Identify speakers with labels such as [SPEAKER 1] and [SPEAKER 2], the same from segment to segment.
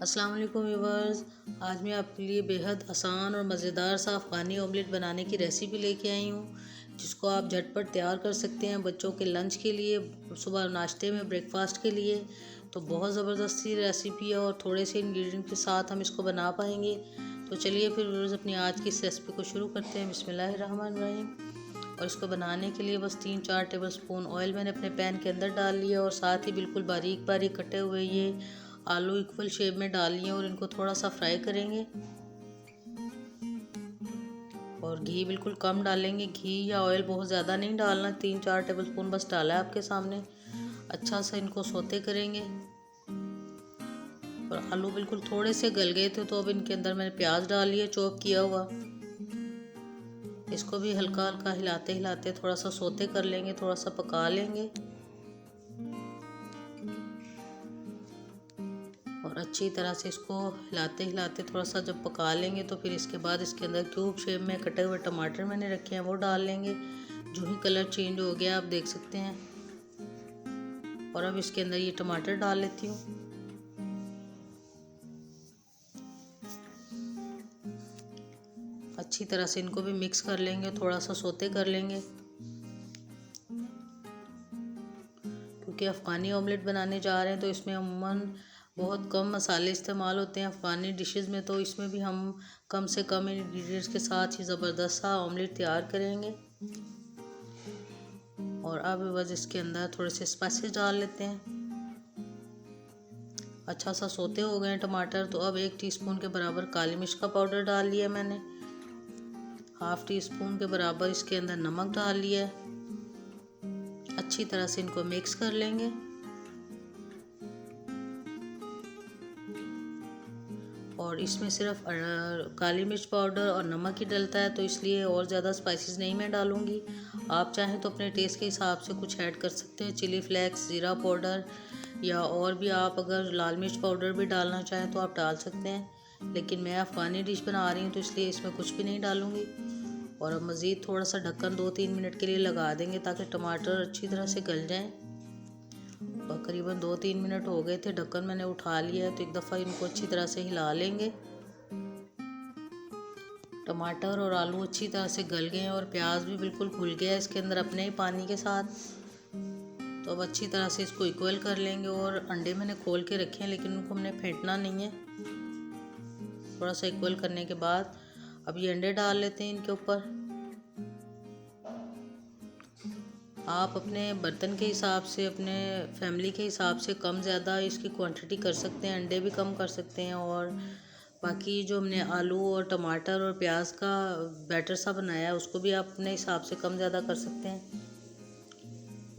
[SPEAKER 1] अस्सलाम वालेकुम व्यूवर्स। आज मैं आपके लिए बेहद आसान और मज़ेदार सा अफ़गानी ऑमलेट बनाने की रेसिपी लेके आई हूँ, जिसको आप झटपट तैयार कर सकते हैं बच्चों के लंच के लिए, सुबह नाश्ते में, ब्रेकफास्ट के लिए। तो बहुत ज़बरदस्त सी रेसिपी है और थोड़े से इंग्रेडिएंट के साथ हम इसको बना पाएंगे। तो चलिए फिर व्यूवर्स अपनी आज की इस रेसिपी को शुरू करते हैं। बिस्मिल्लाहिर्रहमानिर्रहीम। और इसको बनाने के लिए बस 3-4 टेबल स्पून ऑयल मैंने अपने पैन के अंदर डाल लिया और साथ ही बिल्कुल बारीक बारीक कटे हुए ये आलू इक्वल शेप में डाल लिए और इनको थोड़ा सा फ्राई करेंगे। और घी बिल्कुल कम डालेंगे, घी या ऑयल बहुत ज़्यादा नहीं डालना, 3-4 टेबल स्पून बस डाला है आपके सामने। अच्छा सा इनको सौते करेंगे। और आलू बिल्कुल थोड़े से गल गए थे तो अब इनके अंदर मैंने प्याज डाल लिया चॉप किया हुआ। इसको भी हल्का हल्का हिलाते हिलाते थोड़ा सा सौते कर लेंगे, थोड़ा सा पका लेंगे। और अच्छी तरह से इसको हिलाते हिलाते थोड़ा सा जब पका लेंगे तो फिर इसके बाद इसके अंदर क्यूब शेप में कटे हुए टमाटर मैंने रखे हैं वो डाल लेंगे। जो ही कलर चेंज हो गया आप देख सकते हैं। और अब इसके अंदर ये टमाटर डाल लेती हूँ। अच्छी तरह से इनको भी मिक्स कर लेंगे, थोड़ा सा सौते कर लेंगे। क्योंकि अफ़गानी ऑमलेट बनाने जा रहे हैं तो इसमें अमूमन बहुत कम मसाले इस्तेमाल होते हैं अफ़गानी डिशेस में, तो इसमें भी हम कम से कम इंग्रेडिएंट्स के साथ ही ज़बरदस्त सा ऑमलेट तैयार करेंगे। और अब बस इसके अंदर थोड़े से स्पाइसेस डाल लेते हैं। अच्छा सा सौते हो गए हैं टमाटर, तो अब 1 टीस्पून के बराबर काली मिर्च का पाउडर डाल लिया मैंने। 1/2 टीस्पून के बराबर इसके अंदर नमक डाल लिया है। अच्छी तरह से इनको मिक्स कर लेंगे। और इसमें सिर्फ काली मिर्च पाउडर और नमक ही डलता है, तो इसलिए और ज़्यादा स्पाइसेस नहीं मैं डालूँगी। आप चाहें तो अपने टेस्ट के हिसाब से कुछ ऐड कर सकते हैं, चिली फ्लेक्स, ज़ीरा पाउडर, या और भी आप अगर लाल मिर्च पाउडर भी डालना चाहें तो आप डाल सकते हैं। लेकिन मैं अफ़गानी डिश बना रही हूँ तो इसलिए इसमें कुछ भी नहीं डालूँगी। और अब मज़ीद थोड़ा सा ढक्कन 2-3 मिनट के लिए लगा देंगे ताकि टमाटर अच्छी तरह से गल जाएँ। तकरीबन 2-3 मिनट हो गए थे, ढक्कन मैंने उठा लिया है, तो एक दफ़ा इनको अच्छी तरह से हिला लेंगे। टमाटर और आलू अच्छी तरह से गल गए हैं और प्याज भी बिल्कुल घुल गया है इसके अंदर अपने ही पानी के साथ। तो अब अच्छी तरह से इसको इक्वल कर लेंगे। और अंडे मैंने खोल के रखे हैं लेकिन उनको हमने फेंटना नहीं है। थोड़ा सा इक्वल करने के बाद अब ये अंडे डाल लेते हैं इनके ऊपर। आप अपने बर्तन के हिसाब से, अपने फैमिली के हिसाब से कम ज़्यादा इसकी क्वांटिटी कर सकते हैं, अंडे भी कम कर सकते हैं। और बाकी जो हमने आलू और टमाटर और प्याज का बैटर सा बनाया है उसको भी आप अपने हिसाब से कम ज़्यादा कर सकते हैं।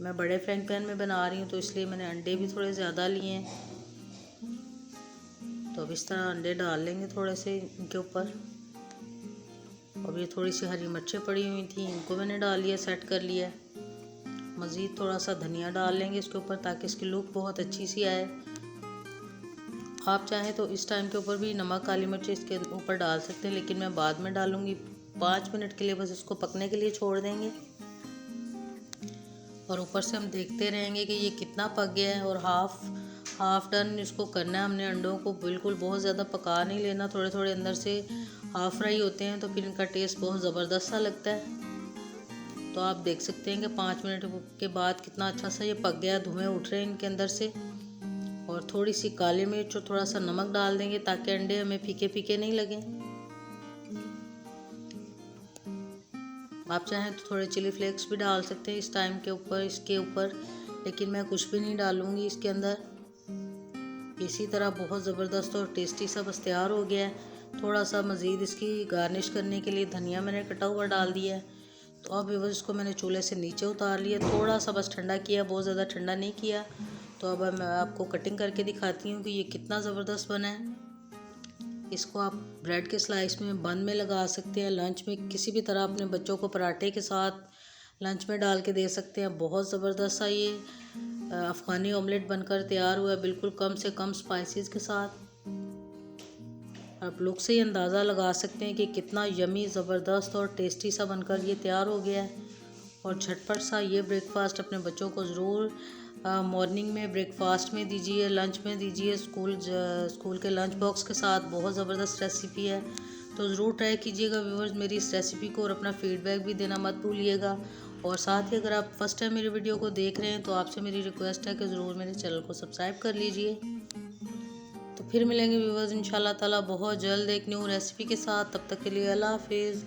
[SPEAKER 1] मैं बड़े फ्राइंग पैन में बना रही हूँ तो इसलिए मैंने अंडे भी थोड़े ज़्यादा लिए हैं। तो अब इस तरह अंडे डाल लेंगे थोड़े से इनके ऊपर। अब ये थोड़ी सी हरी मिर्चें पड़ी हुई थी, इनको मैंने डाल लिया, सेट कर लिया। मज़ीद थोड़ा सा धनिया डाल लेंगे इसके ऊपर ताकि इसकी लुक बहुत अच्छी सी आए। आप चाहें तो इस टाइम के ऊपर भी नमक, काली मिर्च इसके ऊपर डाल सकते हैं, लेकिन मैं बाद में डालूँगी। 5 मिनट के लिए बस इसको पकने के लिए छोड़ देंगे। और ऊपर से हम देखते रहेंगे कि ये कितना पक गया है। और हाफ़ डन इसको करना है हमने अंडों को, बिल्कुल बहुत ज़्यादा पका नहीं लेना। थोड़े थोड़े अंदर से हाफ़ फ्राई होते हैं तो फिर इनका टेस्ट बहुत ज़बरदस्त सा लगता है। तो आप देख सकते हैं कि 5 मिनट के बाद कितना अच्छा सा ये पक गया, धुएँ उठ रहे हैं इनके अंदर से। और थोड़ी सी काली मिर्च और थोड़ा सा नमक डाल देंगे ताकि अंडे हमें फीके फीके नहीं लगें। आप चाहें तो थोड़े चिली फ्लेक्स भी डाल सकते हैं इस टाइम के ऊपर, इसके ऊपर, लेकिन मैं कुछ भी नहीं डालूँगी इसके अंदर। इसी तरह बहुत ज़बरदस्त और टेस्टी सा बस तैयार हो गया है। थोड़ा सा मज़ीद इसकी गार्निश करने के लिए धनिया मैंने कटा हुआ डाल दिया है। तो अब बस इसको मैंने चूल्हे से नीचे उतार लिया, थोड़ा सा बस ठंडा किया, बहुत ज़्यादा ठंडा नहीं किया। तो अब मैं आपको कटिंग करके दिखाती हूँ कि ये कितना ज़बरदस्त बना है। इसको आप ब्रेड के स्लाइस में, बन में लगा सकते हैं, लंच में किसी भी तरह अपने बच्चों को पराठे के साथ लंच में डाल के दे सकते हैं। बहुत ज़बरदस्त सा ये अफ़गानी ऑमलेट बनकर तैयार हुआ है, बिल्कुल कम से कम स्पाइसेस के साथ। आप लुक से ही अंदाज़ा लगा सकते हैं कि कितना यमी, ज़बरदस्त और टेस्टी सा बनकर ये तैयार हो गया है। और झटपट सा ये ब्रेकफास्ट अपने बच्चों को ज़रूर मॉर्निंग में ब्रेकफास्ट में दीजिए, लंच में दीजिए, स्कूल के लंच बॉक्स के साथ बहुत ज़बरदस्त रेसिपी है। तो ज़रूर ट्राई कीजिएगा व्यूअर्स मेरी इस रेसिपी को, और अपना फ़ीडबैक भी देना मत भूलिएगा। और साथ ही अगर आप फर्स्ट टाइम मेरी वीडियो को देख रहे हैं तो आपसे मेरी रिक्वेस्ट है कि ज़रूर मेरे चैनल को सब्सक्राइब कर लीजिए। तो फिर मिलेंगे व्यूअर्स इंशाल्लाह ताला बहुत जल्द एक न्यू रेसिपी के साथ। तब तक के लिए अल्लाह हाफिज़।